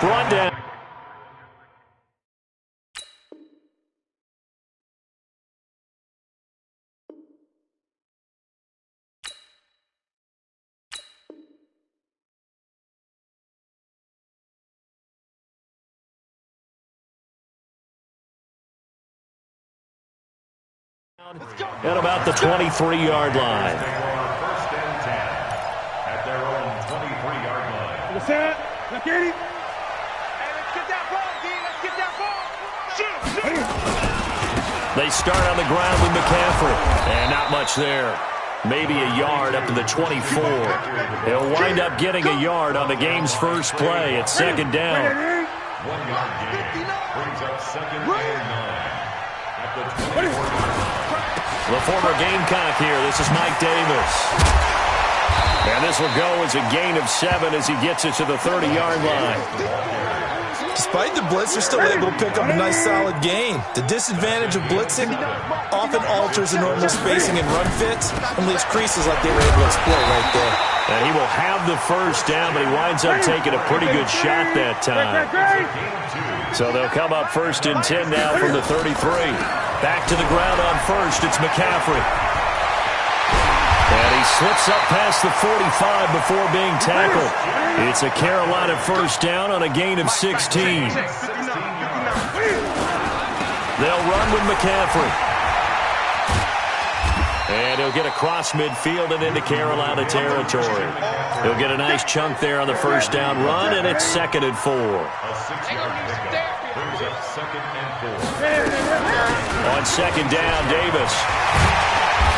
rundown. At about the 23-yard line. First and 10 at their own 23-yard line. Let's get it. Hey, let's get that ball, D. Let's get that ball. Shoot. They start on the ground with McCaffrey. And not much there. Maybe a yard up to the 24. They'll wind up getting a yard on the game's first play. It's second down. 1 yard gain brings up second and 9 at the 24. The former Gamecock here. This is Mike Davis. And this will go as a gain of 7 as he gets it to the 30-yard line. Despite the blitz, they're still able to pick up a nice solid gain. The disadvantage of blitzing often alters the normal spacing and run fits and leaves creases like they were able to exploit right there. And he will have the first down, but he winds up taking a pretty good shot that time. So they'll come up first and 10 now from the 33. Back to the ground on first. It's McCaffrey. And he slips up past the 45 before being tackled. It's a Carolina first down on a gain of 16. They'll run with McCaffrey. And he'll get across midfield and into Carolina territory. He'll get a nice chunk there on the first down run, and it's 2nd and 4. On second down, Davis.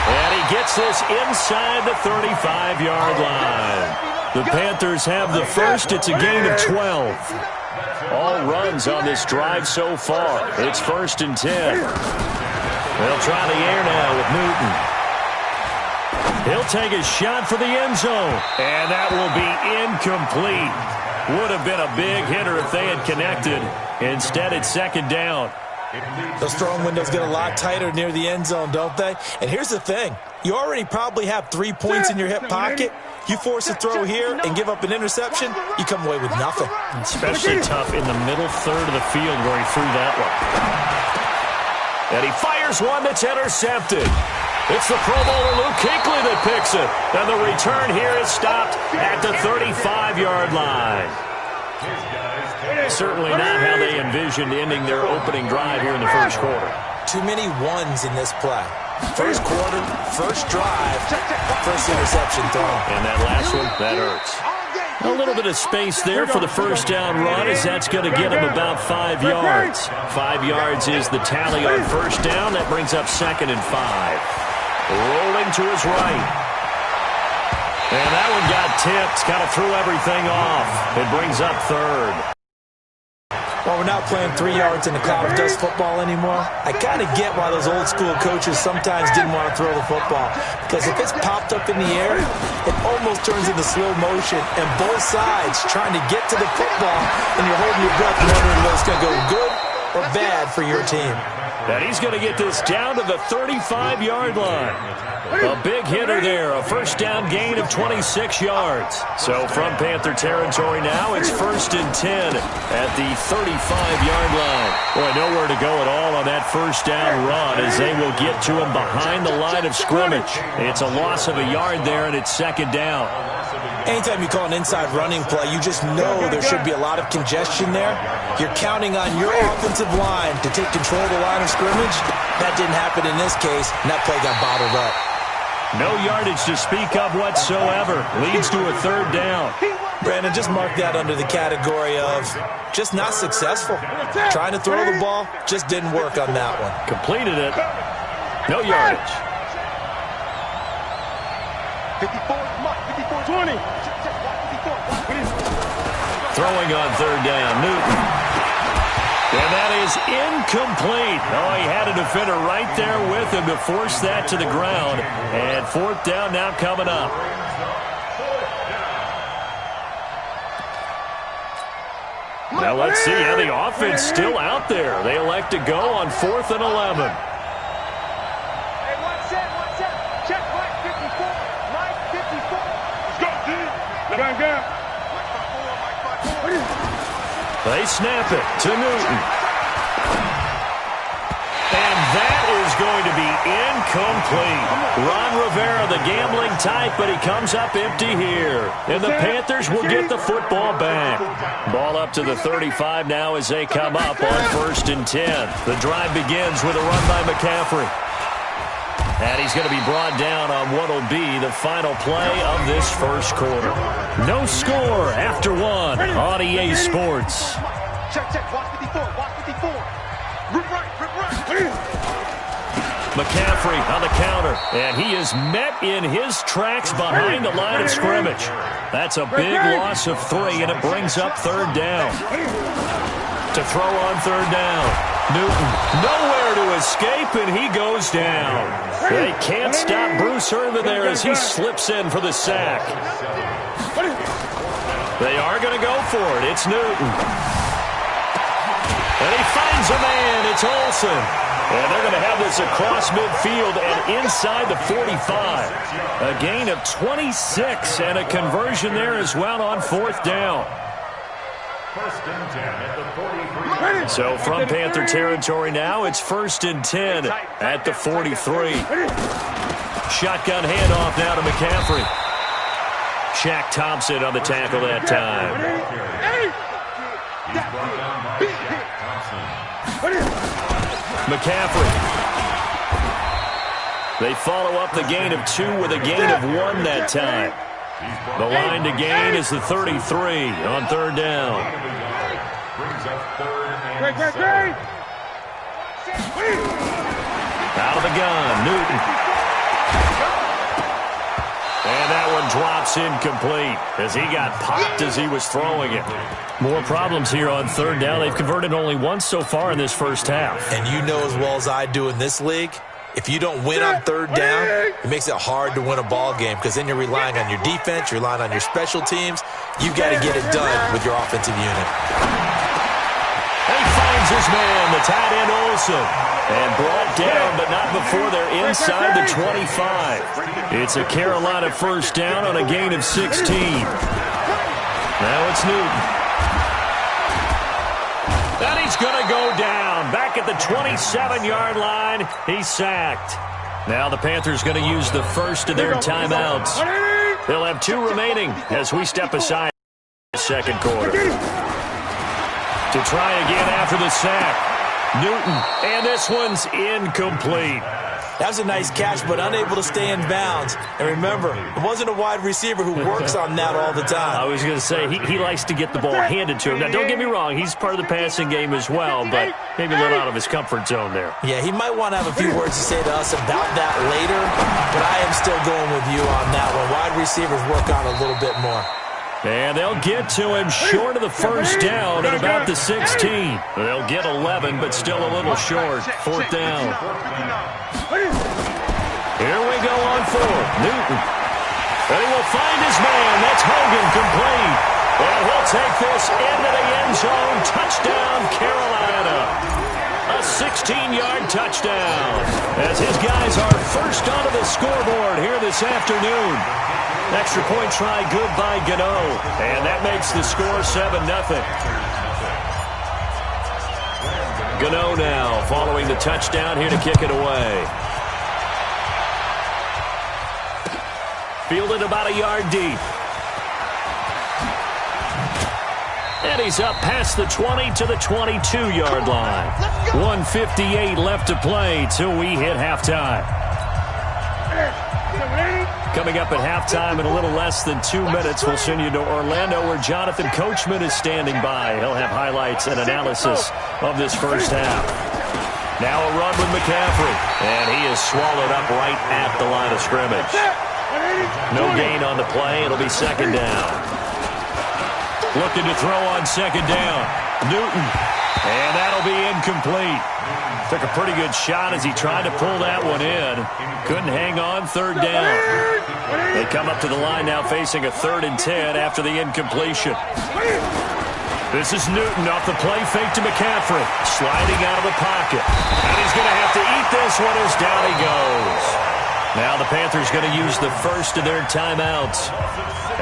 And he gets this inside the 35-yard line. The Panthers have the first. It's a gain of 12. All runs on this drive so far. It's 1st and 10. They'll try the air now with Newton. He'll take a shot for the end zone. And that will be incomplete. Would have been a big hitter if they had connected. Instead, it's 2nd down. Those throwing windows get a lot tighter near the end zone, don't they? And here's the thing. You already probably have 3 points in your hip pocket. You force a throw here and give up an interception, you come away with nothing. Especially tough in the middle third of the field where he threw that one. And he fires one that's intercepted. It's the Pro Bowler Luke Kuechly that picks it. And the return here is stopped at the 35-yard line. Certainly not how they envisioned ending their opening drive here in the first quarter. Too many ones in this play. First quarter, first drive, first interception thrown. And that last one, that hurts. A little bit of space there for the first down run as that's going to get him about 5 yards. 5 yards is the tally on first down. That brings up 2nd and 5. Rolling to his right. And that one got tipped. Kind of threw everything off. It brings up 3rd. While we're not playing 3 yards in a cloud of dust football anymore, I kind of get why those old school coaches sometimes didn't want to throw the football. Because if it's popped up in the air, it almost turns into slow motion. And both sides trying to get to the football, and you're holding your breath wondering whether it's going to go good or bad for your team. And he's going to get this down to the 35-yard line. A big hitter there, a first down gain of 26 yards. So from Panther territory now, it's 1st and 10 at the 35-yard line. Boy, nowhere to go at all on that first down run as they will get to him behind the line of scrimmage. It's a loss of a yard there, and it's 2nd down. Anytime you call an inside running play, you just know there should be a lot of congestion there. You're counting on your offensive line to take control of the line of scrimmage. That didn't happen in this case, and that play got bottled up. No yardage to speak of whatsoever. Leads to a 3rd down. Brandon, just mark that under the category of just not successful. Trying to throw the ball, just didn't work on that one. Completed it. No yardage. 20. Throwing on 3rd down, Newton. And that is incomplete. Oh, he had a defender right there with him to force that to the ground. And 4th down now coming up. Now let's see how the offense still out there. They elect to go on 4th and 11. Hey, one set. Check Mike 54. Mike 54. Let's go, D. Go. They snap it to Newton. And that is going to be incomplete. Ron Rivera, the gambling type, but he comes up empty here. And the Panthers will get the football back. Ball up to the 35 now as they come up on 1st and 10. The drive begins with a run by McCaffrey. And he's going to be brought down on what will be the final play of this first quarter. No score after one on EA Sports. Check, watch 54, watch 54. Rip right. McCaffrey on the counter, and he is met in his tracks behind the line of scrimmage. That's a big loss of 3, and it brings up 3rd down. To throw on 3rd down. Newton, nowhere to escape, and he goes down. They can't stop Bruce Irvin there as he slips in for the sack. They are going to go for it. It's Newton. And he finds a man. It's Olsen. And they're going to have this across midfield and inside the 45. A gain of 26 and a conversion there as well on 4th down. 1st and 10 at the 43. So from Panther territory now, it's 1st and 10 at the 43. Shotgun handoff now to McCaffrey. Shaq Thompson on the tackle that time. He's brought down by Shaq Thompson. McCaffrey. They follow up the gain of 2 with a gain of 1 that time. The line to gain is the 33 on 3rd down. Brings up 3rd and 7. Out of the gun, Newton. And that one drops incomplete as he got popped as he was throwing it. More problems here on 3rd down. They've converted only once so far in this first half. And you know as well as I do in this league, if you don't win on 3rd down, it makes it hard to win a ball game because then you're relying on your defense, you're relying on your special teams. You've got to get it done with your offensive unit. And he finds his man, the tight end Olsen. And brought down, but not before they're inside the 25. It's a Carolina 1st down on a gain of 16. Now it's Newton. And he's going to go down. Back at the 27-yard line, he's sacked. Now the Panthers going to use the first of their timeouts. They'll have 2 remaining as we step aside in the 2nd quarter. To try again after the sack. Newton, and this one's incomplete. That was a nice catch, but unable to stay in bounds. And remember, it wasn't a wide receiver who works on that all the time. I was going to say, he likes to get the ball handed to him. Now, don't get me wrong, he's part of the passing game as well, but maybe a little out of his comfort zone there. Yeah, he might want to have a few words to say to us about that later, but I am still going with you on that one. Wide receivers work on a little bit more. And they'll get to him short of the 1st down at about the 16. They'll get 11, but still a little short. 4th down. Here we go on 4th. Newton. And he will find his man. That's Hogan, complete. And he'll take this into the end zone. Touchdown, Carolina. A 16-yard touchdown. As his guys are first onto the scoreboard here this afternoon. Extra point try good by Gano. And that makes the score 7-0. Gano now following the touchdown here to kick it away. Fielded about a yard deep. And he's up past the 20 to the 22-yard line. 1:58 left to play till we hit halftime. Coming up at halftime in a little less than 2 minutes, we'll send you to Orlando where Jonathan Coachman is standing by. He'll have highlights and analysis of this first half. Now a run with McCaffrey, and he is swallowed up right at the line of scrimmage. No gain on the play. It'll be 2nd down. Looking to throw on 2nd down. Newton, and that'll be incomplete. Took a pretty good shot as he tried to pull that one in. Couldn't hang on. 3rd down. They come up to the line now facing a 3rd and 10 after the incompletion. This is Newton off the play fake to McCaffrey. Sliding out of the pocket. And he's going to have to eat this one as down he goes. Now the Panthers going to use the first of their timeouts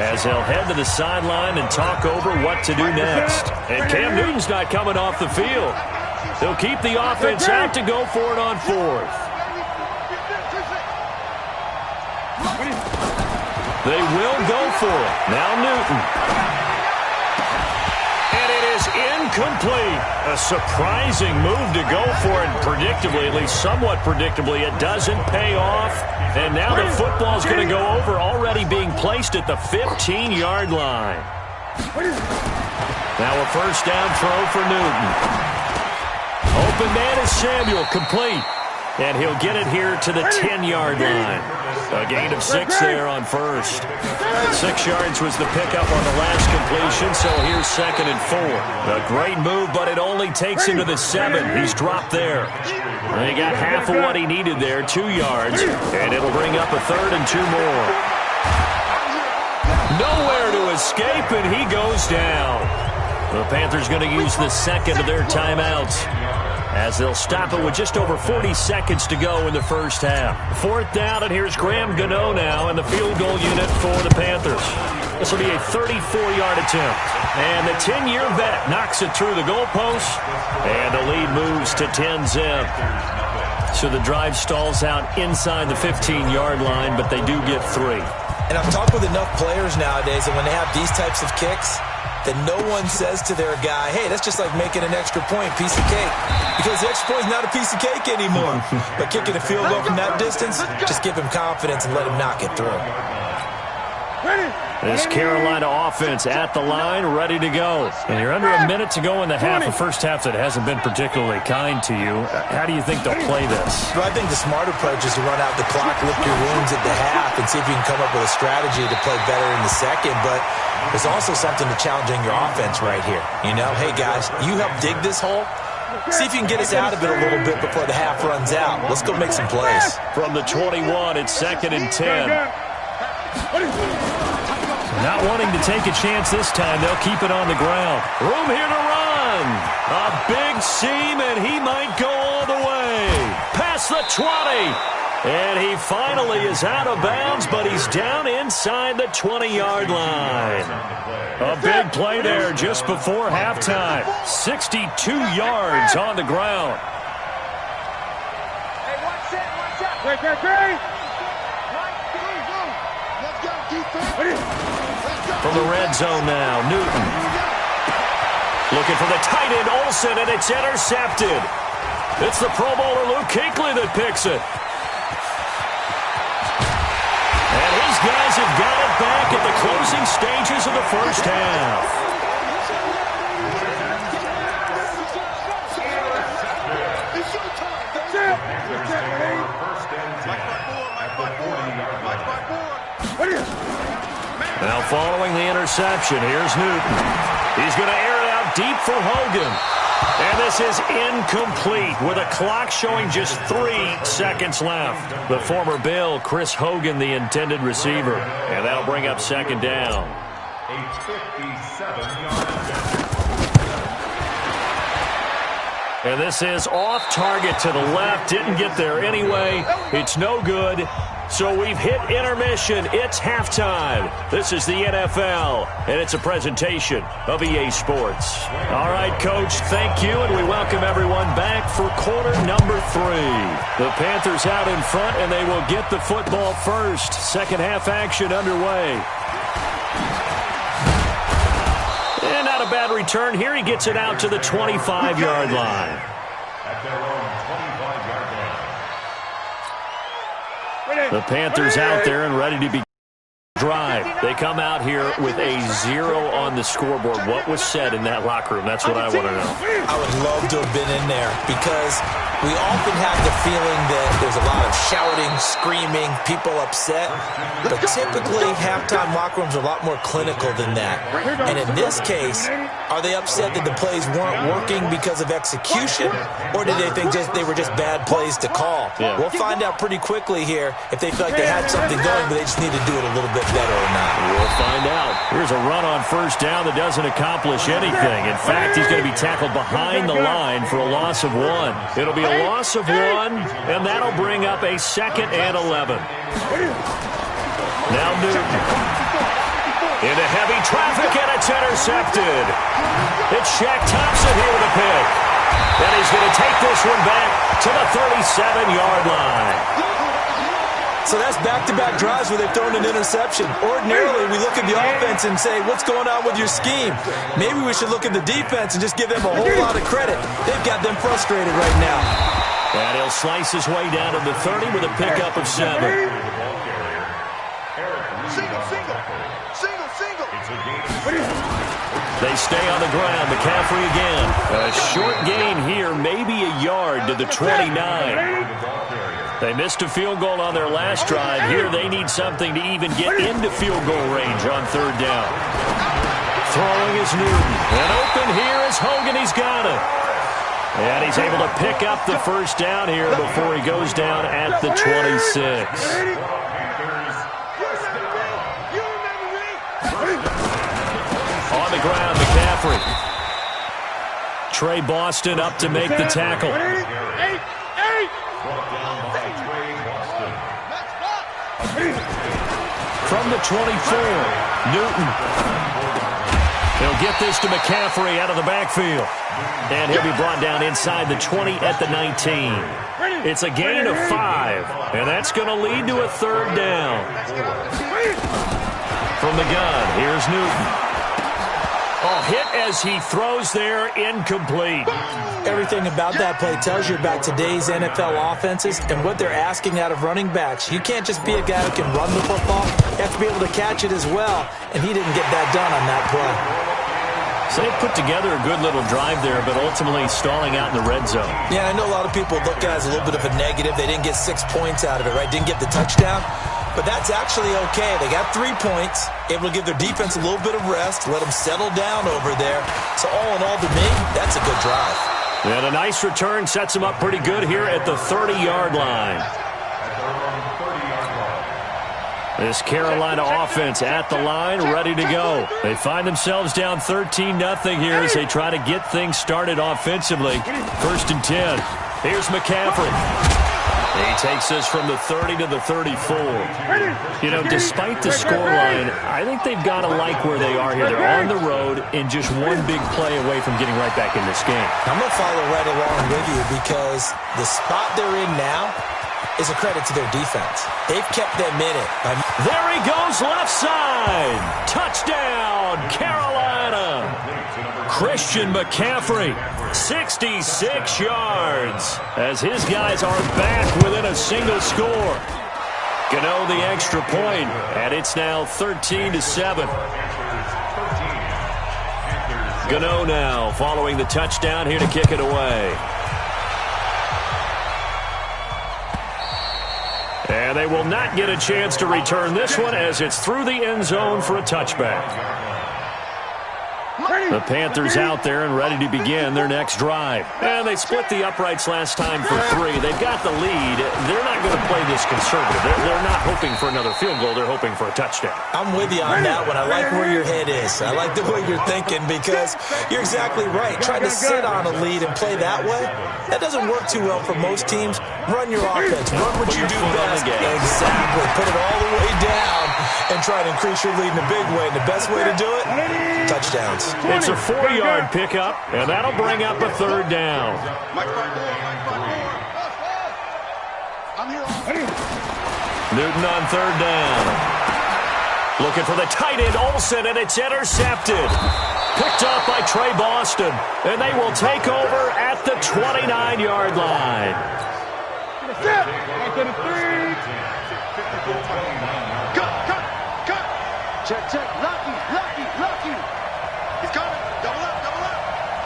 as they'll head to the sideline and talk over what to do next. And Cam Newton's not coming off the field. They'll keep the offense out to go for it on fourth. They will go for it. Now Newton. And it is incomplete. A surprising move to go for it. Predictably, at least somewhat predictably, it doesn't pay off. And now the football's going to go over, already being placed at the 15-yard line. Now a first down throw for Newton. Open man is Samuel, complete. And he'll get it here to the 10-yard line. A gain of 6 there on first. 6 yards was the pickup on the last completion, so here's 2nd and 4. A great move, but it only takes him to the 7. He's dropped there. And he got half of what he needed there, 2 yards, and it'll bring up a 3rd and 2 more. Nowhere to escape, and he goes down. The Panthers going to use the second of their timeouts as they'll stop it with just over 40 seconds to go in the first half. 4th down, and here's Graham Gano now in the field goal unit for the Panthers. This will be a 34-yard attempt. And the 10-year vet knocks it through the goalpost, and the lead moves to 10-zip. So the drive stalls out inside the 15-yard line, but they do get 3. And I've talked with enough players nowadays that when they have these types of kicks, that no one says to their guy, hey, that's just like making an extra point, piece of cake. Because the extra point is not a piece of cake anymore. But kicking a field goal from that distance, just give him confidence and let him knock it through. This Carolina offense at the line, ready to go. And you're under a minute to go in the half, a first half that hasn't been particularly kind to you. How do you think they'll play this? Well, I think the smart approach is to run out the clock, lick your wounds at the half, and see if you can come up with a strategy to play better in the second. But there's also something to challenging your offense right here. You know, hey, guys, you help dig this hole. See if you can get us out of it a little bit before the half runs out. Let's go make some plays. From the 21, it's 2nd and 10. Not wanting to take a chance this time, they'll keep it on the ground. Room here to run. A big seam, and he might go all the way. Past the 20. And he finally is out of bounds, but he's down inside the 20-yard line. A big play there just before halftime. 62 yards on the ground. Hey, watch it. Great. From the red zone now, Newton. Looking for the tight end, Olsen, and it's intercepted. It's the Pro Bowler Luke Kuechly that picks it. And his guys have got it back at the closing stages of the first half. Now following the interception, here's Newton. He's going to air it out deep for Hogan. And this is incomplete with a clock showing just 3 seconds left. The former Bill, Chris Hogan, the intended receiver. And that'll bring up 2nd down. A 57-yard. And this is off target to the left. Didn't get there anyway. It's no good. So we've hit intermission. It's halftime. This is the NFL, and it's a presentation of EA Sports. All right, Coach, thank you, and we welcome everyone back for quarter number 3. The Panthers out in front, and they will get the football first. Second half action underway. And not a bad return. Here he gets it out to the 25-yard line. At their own 25-yard line. The Panthers out there and ready to begin the drive. They come out here with a 0 on the scoreboard. What was said in that locker room? That's what I want to know. I would love to have been in there because we often have the feeling that there's a lot of shouting, screaming, people upset. But typically, halftime locker rooms are a lot more clinical than that. And in this case, are they upset that the plays weren't working because of execution? Or did they think they were just bad plays to call? Yeah. We'll find out pretty quickly here if they feel like they had something going, but they just need to do it a little bit better or not. We'll find out. Here's a run on first down that doesn't accomplish anything. In fact, he's going to be tackled behind the line for a loss of 1. It'll be a loss of 1, and that'll bring up a 2nd and 11. Now Newton. Into heavy traffic, and it's intercepted. It's Shaq Thompson here with a pick. And he's going to take this one back to the 37-yard line. So that's back-to-back drives where they've thrown an interception. Ordinarily, we look at the offense and say, what's going on with your scheme? Maybe we should look at the defense and just give them a whole lot of credit. They've got them frustrated right now. And he'll slice his way down to the 30 with a pickup of 7. They stay on the ground. McCaffrey again. A short gain here, maybe a yard to the 29. They missed a field goal on their last drive. Here they need something to even get into field goal range on 3rd down. Throwing is Newton. And open here is Hogan. He's got it. And he's able to pick up the first down here before he goes down at the 26. On the ground, McCaffrey. Trey Boston up to make the tackle. From the 24, Newton. He'll get this to McCaffrey out of the backfield. And he'll be brought down inside the 20 at the 19. It's a gain of 5, and that's going to lead to a 3rd down. From the gun, here's Newton. Oh, hit as he throws there, incomplete. Everything about that play tells you about today's NFL offenses and what they're asking out of running backs. You can't just be a guy who can run the football. You have to be able to catch it as well, and he didn't get that done on that play. So they put together a good little drive there, but ultimately stalling out in the red zone. Yeah, I know a lot of people look at it as a little bit of a negative. They didn't get 6 points out of it, right? Didn't get the touchdown. But that's actually okay. They got 3 points, able to give their defense a little bit of rest, let them settle down over there. So all in all, to me, that's a good drive. And a nice return sets them up pretty good here at the 30-yard line. This Carolina offense at the line, ready to go. They find themselves down 13-0 here as they try to get things started offensively. 1st and 10. Here's McCaffrey. He takes this from the 30 to the 34. You know, despite the scoreline, I think they've got to like where they are here. They're on the road and just one big play away from getting right back in this game. I'm going to follow right along with you because the spot they're in now is a credit to their defense. They've kept them in it. There he goes, left side. Touchdown, Carolina. Christian McCaffrey, 66 yards, as his guys are back within a single score. Gano the extra point, and it's now 13-7. Gano now following the touchdown here to kick it away. And they will not get a chance to return this one as it's through the end zone for a touchback. The Panthers out there and ready to begin their next drive. And they split the uprights last time for 3. They've got the lead. They're not going to play this conservative. They're not hoping for another field goal. They're hoping for a touchdown. I'm with you on that one. I like where your head is. I like the way you're thinking because you're exactly right. Trying to sit on a lead and play that way, that doesn't work too well for most teams. Run your offense. Run what you do best. Exactly. Put it all the way down and try to increase your lead in a big way. And the best way to do it, touchdowns. It's a 4-yard pickup, and that'll bring up a 3rd down. Newton on 3rd down. Looking for the tight end, Olsen, and it's intercepted. Picked up by Trey Boston, and they will take over at the 29-yard line. Check, check. Lucky. He's coming. Double up.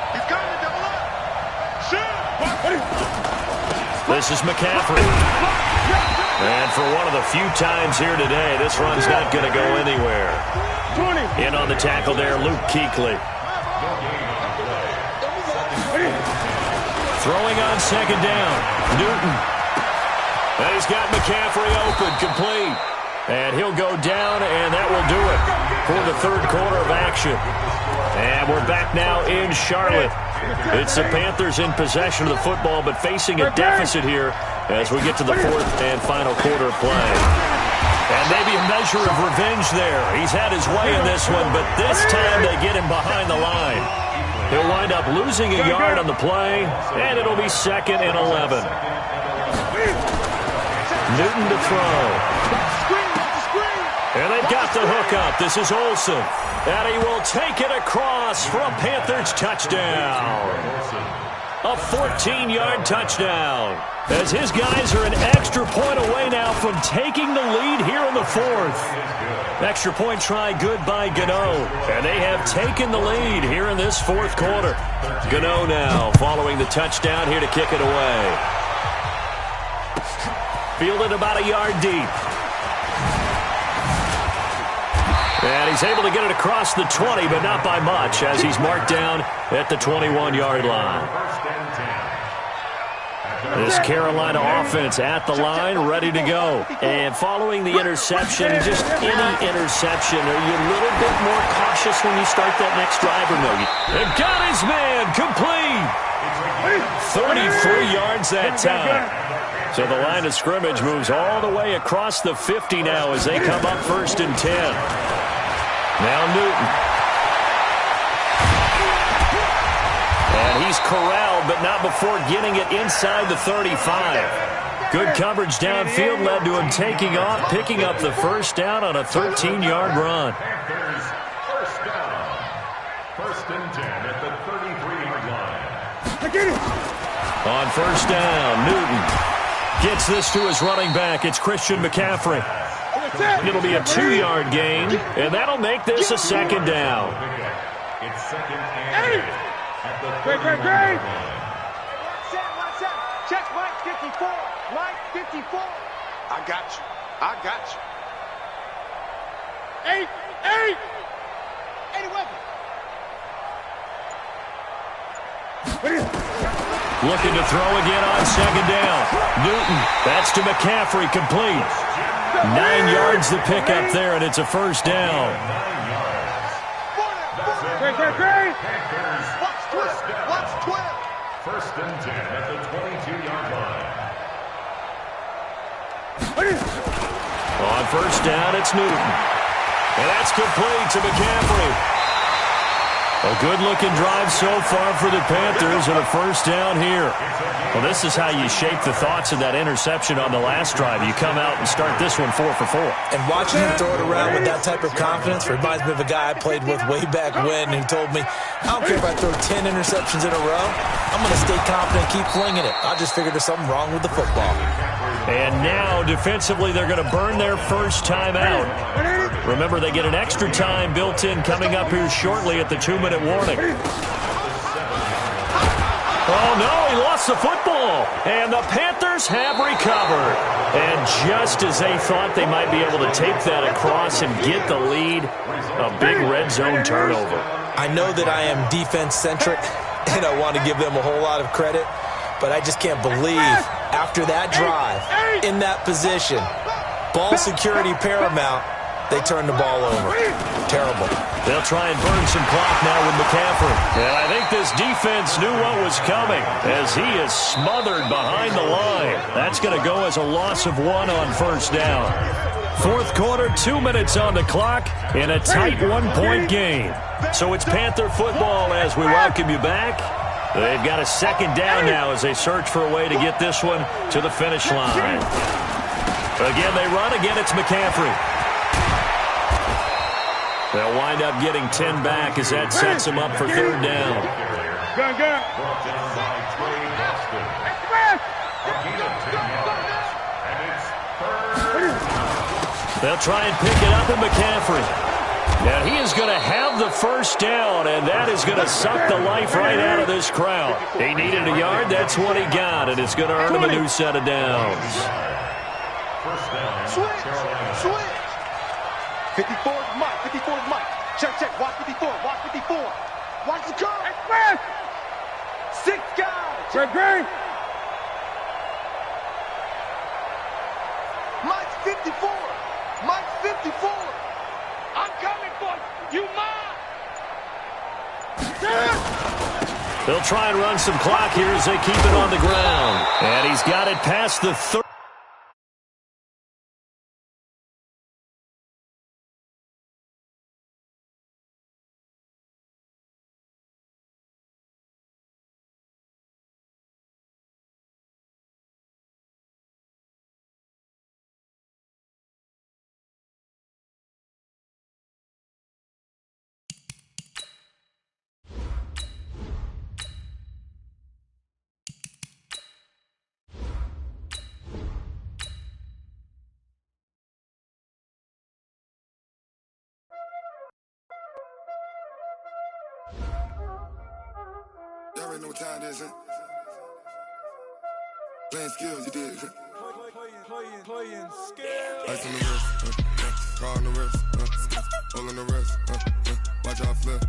He's coming. Double up. Shoot. This is McCaffrey. And for one of the few times here today, this run's not going to go anywhere. In on the tackle there, Luke Kuechly. Throwing on 2nd down, Newton. And he's got McCaffrey open, complete. And he'll go down, and that will do it for the third quarter of action. And we're back now in Charlotte. It's the Panthers in possession of the football, but facing a deficit here as we get to the fourth and final quarter of play. And maybe a measure of revenge there. He's had his way in this one, but this time they get him behind the line. He'll wind up losing a yard on the play, and it'll be 2nd and 11. Newton to throw. And they've got the hook up. This is Olsen. And he will take it across for a Panthers touchdown. A 14-yard touchdown. As his guys are an extra point away now from taking the lead here in the fourth. Extra point try good by Gano. And they have taken the lead here in this fourth quarter. Gano now following the touchdown here to kick it away. Fielded about a yard deep. And he's able to get it across the 20, but not by much, as he's marked down at the 21-yard line. This Carolina offense at the line, ready to go. And following the interception, just any interception, are you a little bit more cautious when you start that next drive or no? And got his man complete. 33 yards that time. So the line of scrimmage moves all the way across the 50 now as they come up 1st and 10. Now Newton. And he's corralled, but not before getting it inside the 35. Good coverage downfield led to him taking off, picking up the first down on a 13-yard run. First down. 1st and 10 at the 33-yard line. On first down, Newton gets this to his running back. It's Christian McCaffrey. It'll be a 2-yard gain, and that'll make this a 2nd down. It's 2nd and 8 at the 30-yard line. Check Mike 54. Mike 54. I got you. I got you. 8. 11. Looking to throw again on 2nd down. Newton, that's to McCaffrey, complete. 9 yards to pick up there, and it's a first down. Great. Watch 12. 1st and 10 at the 22-yard line. On first down, it's Newton. And that's complete to McCaffrey. A good-looking drive so far for the Panthers and a first down here. Well, this is how you shape the thoughts of that interception on the last drive. You come out and start this one 4 for 4. And watching him throw it around with that type of confidence reminds me of a guy I played with way back when who told me, I don't care if I throw 10 interceptions in a row, I'm going to stay confident and keep flinging it. I just figured there's something wrong with the football. And now, defensively, they're going to burn their first time out. Remember, they get an extra time built in coming up here shortly at the 2-minute warning. Oh, no, he lost the football. And the Panthers have recovered. And just as they thought they might be able to take that across and get the lead, a big red zone turnover. I know that I am defense-centric, and I want to give them a whole lot of credit, but I just can't believe after that drive, in that position, ball security paramount, they turn the ball over. Terrible. They'll try and burn some clock now with McCaffrey. And I think this defense knew what was coming as he is smothered behind the line. That's going to go as a loss of 1 on first down. Fourth quarter, 2 minutes on the clock in a tight 1-point game. So it's Panther football as we welcome you back. They've got a 2nd down now as they search for a way to get this one to the finish line. Again, they run. Again, it's McCaffrey. They'll wind up getting 10 back as that sets them up for 3rd down. Brought down by Trey Boston. And it's 3rd. They'll try and pick it up in McCaffrey. Now he is going to have the first down, and that is going to suck the life right out of this crowd. He needed a yard. That's what he got, and it's going to earn him a new set of downs. First down. Switch. 54 Mike. 54 Mike. Check. Watch 54. Watch 54. Watch the curve. Express. 6 guys. Great. Mike 54. Mike They'll try and run some clock here as they keep it on the ground. And he's got it past the 30. Y'all already know what time it is, huh? Playing skills, you did. Playing skills. Ice on the wrist, car on the wrist, hole in the wrist, watch out flip,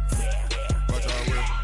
watch out whip.